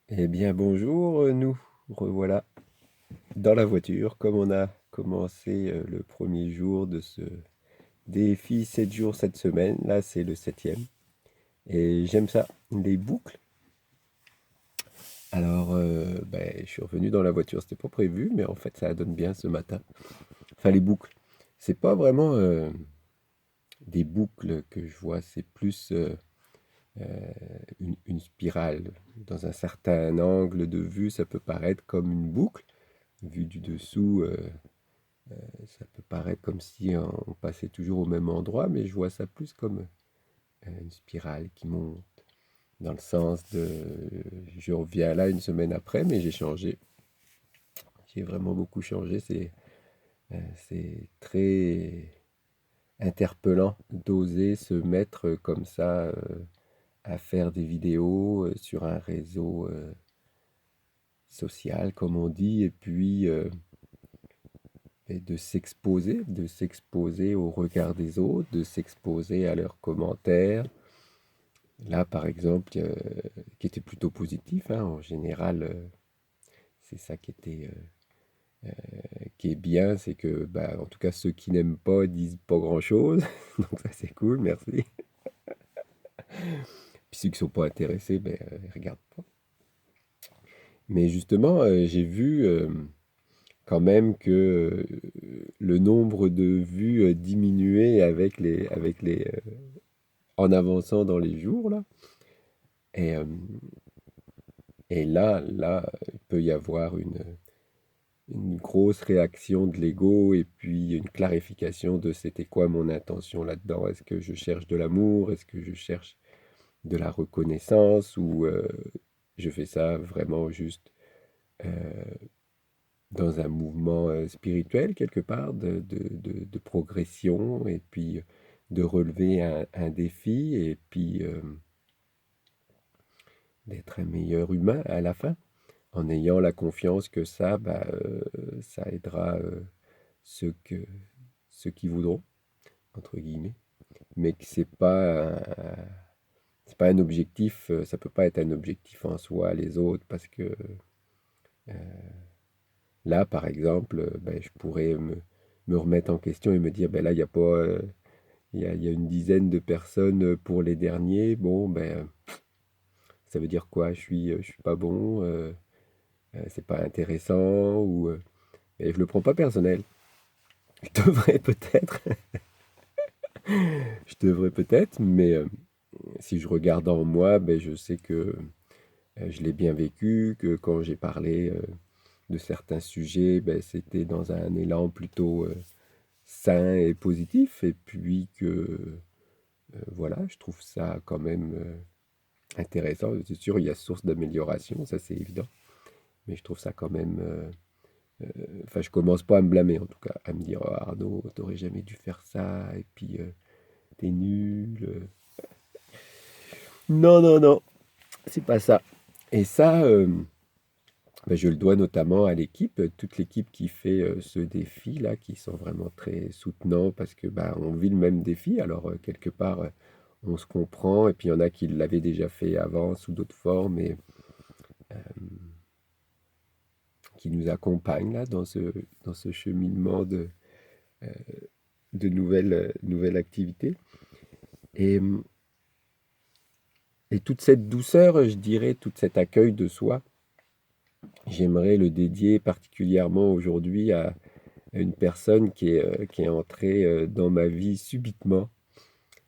Eh bien bonjour, nous revoilà dans la voiture comme on a commencé le premier jour de ce défi 7 jours cette semaine. Là c'est le septième et j'aime ça, les boucles. Alors je suis revenu dans la voiture, c'était pas prévu mais en fait ça donne bien ce matin. Enfin les boucles, c'est pas vraiment des boucles que je vois, c'est plus une spirale. Dans un certain angle de vue ça peut paraître comme une boucle, vu du dessous. Ça peut paraître comme si on passait toujours au même endroit, mais je vois ça plus comme une spirale qui monte dans le sens de je reviens là une semaine après, mais j'ai changé. J'ai vraiment beaucoup changé. C'est très interpellant d'oser se mettre comme ça à faire des vidéos sur un réseau social, comme on dit, et puis et de s'exposer au regard des autres, de s'exposer à leurs commentaires. Là, par exemple, qui était plutôt positif, hein, en général, c'est ça qui est bien, c'est que, bah, en tout cas, ceux qui n'aiment pas disent pas grand-chose, donc ça c'est cool, merci. Puis ceux qui sont pas intéressés, ben, ils regardent pas. Mais justement, j'ai vu quand même que le nombre de vues diminuait en avançant dans les jours là. Et, euh, et là, il peut y avoir une grosse réaction de l'ego et puis une clarification de c'était quoi mon intention là-dedans. Est-ce que je cherche de l'amour? Est-ce que je cherche de la reconnaissance? Ou je fais ça vraiment juste euh, dans un mouvement spirituel quelque part de progression et puis de relever un défi et puis d'être un meilleur humain à la fin, en ayant la confiance que ça, bah, ça aidera ceux, ceux qui voudront, entre guillemets, mais que c'est pas un objectif, ça peut pas être un objectif en soi, les autres, parce que là, par exemple, ben, je pourrais me remettre en question et me dire, ben là, il y a pas, il y a une dizaine de personnes pour les derniers, bon, ben, ça veut dire quoi? Je suis pas bon, c'est pas intéressant, ou, et je le prends pas personnel. Je devrais peut-être, je devrais peut-être, mais si je regarde en moi, ben, je sais que je l'ai bien vécu, que quand j'ai parlé de certains sujets, ben, c'était dans un élan plutôt sain et positif, et puis que voilà, je trouve ça quand même intéressant. C'est sûr, il y a source d'amélioration, ça c'est évident, mais je trouve ça quand même. Enfin, je commence pas à me blâmer en tout cas, à me dire oh, Arnaud, t'aurais jamais dû faire ça, et puis t'es nul. Non, non, non, c'est pas ça. Et ça, ben, je le dois notamment à l'équipe, toute l'équipe qui fait ce défi-là, qui sont vraiment très soutenants parce que ben, on vit le même défi. Alors, quelque part, on se comprend. Et puis, il y en a qui l'avaient déjà fait avant sous d'autres formes et qui nous accompagnent là, dans ce cheminement de nouvelles activités. Et, et toute cette douceur, je dirais, tout cet accueil de soi, j'aimerais le dédier particulièrement aujourd'hui à une personne qui est entrée dans ma vie subitement,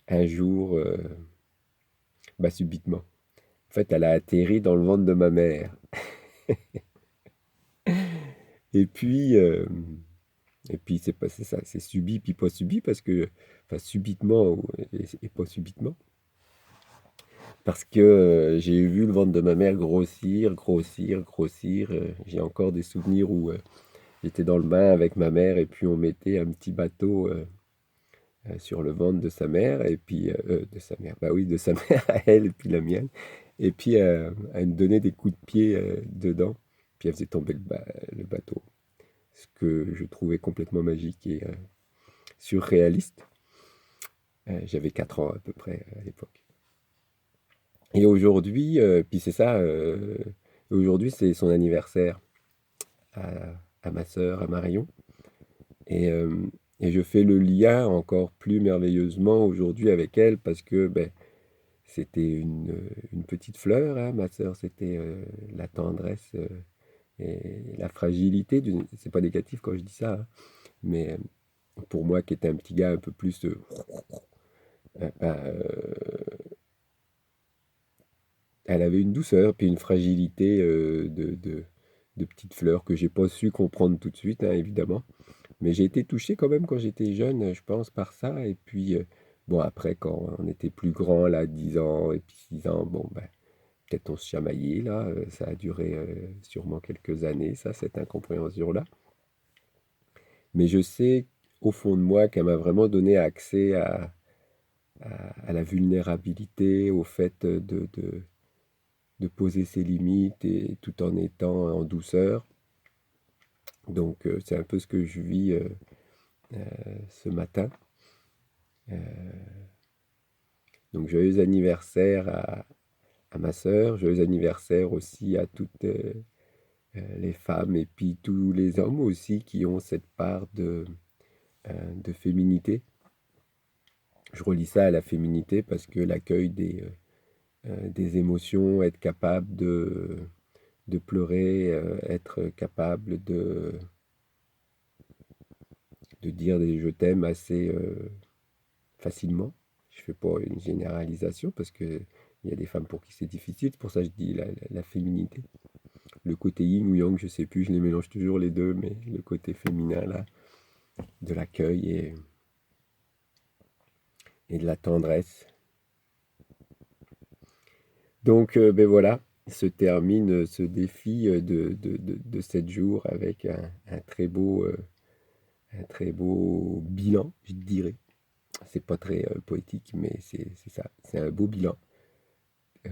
un jour, bah subitement. En fait, elle a atterri dans le ventre de ma mère. Et puis, euh, et puis c'est passé ça, c'est subi puis pas subi parce que, enfin subitement et pas subitement, parce que j'ai vu le ventre de ma mère grossir, grossir, grossir. J'ai encore des souvenirs où j'étais dans le bain avec ma mère et puis on mettait un petit bateau sur le ventre de sa mère, et puis de sa mère, bah oui, de sa mère à elle, et puis la mienne. Et puis elle me donnait des coups de pied dedans, puis elle faisait tomber le bateau. Ce que je trouvais complètement magique et surréaliste. J'avais 4 ans à peu près à l'époque. Et aujourd'hui, puis c'est ça, Aujourd'hui, c'est son anniversaire à, à ma sœur, à Marion. Et, euh, et je fais le lien encore plus merveilleusement aujourd'hui avec elle parce que ben, c'était une petite fleur, hein, ma sœur, c'était la tendresse et la fragilité. C'est pas négatif quand je dis ça, hein, mais pour moi qui était un petit gars un peu plus ben, elle avait une douceur, puis une fragilité de petite fleur que j'ai pas su comprendre tout de suite, hein, évidemment. Mais j'ai été touché quand même quand j'étais jeune, je pense, par ça. Et puis, bon, après, quand on était plus grand, là, 10 ans et puis 6 ans, bon, ben, peut-être on se chamaillait, là. Ça a duré sûrement quelques années, ça, cette incompréhension-là. Mais je sais, au fond de moi, qu'elle m'a vraiment donné accès à la vulnérabilité, au fait de poser ses limites et tout en étant en douceur. Donc, c'est un peu ce que je vis ce matin. Donc, joyeux anniversaire à ma sœur, joyeux anniversaire aussi à toutes les femmes et puis tous les hommes aussi qui ont cette part de féminité. Je relis ça à la féminité parce que l'accueil des émotions, être capable de pleurer, être capable de dire des je t'aime assez facilement. Je ne fais pas une généralisation parce qu'il y a des femmes pour qui c'est difficile. C'est pour ça que je dis la féminité. Le côté yin ou yang, je ne sais plus, je les mélange toujours les deux, mais le côté féminin là, de l'accueil et de la tendresse. Donc ben voilà, se termine ce défi de 7 jours avec un très beau bilan, je dirais. C'est pas très poétique, mais c'est ça. C'est un beau bilan. euh,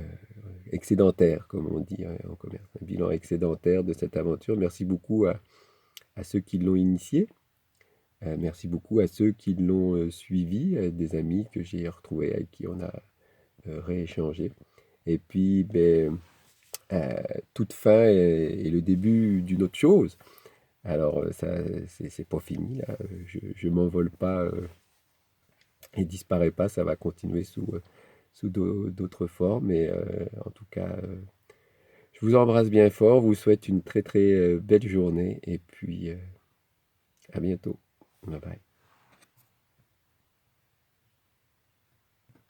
Excédentaire, comme on dit en commerce. Un bilan excédentaire de cette aventure. Merci beaucoup à ceux qui l'ont initié. Merci beaucoup à ceux qui l'ont suivi, des amis que j'ai retrouvés, avec qui on a rééchangé. Et puis, ben, euh, toute fin est le début d'une autre chose. Alors, ça, c'est pas fini, là. Je m'envole pas et disparaît pas. Ça va continuer sous d'autres formes. Et en tout cas, je vous embrasse bien fort, vous souhaite une très très belle journée et puis à bientôt. Bye bye.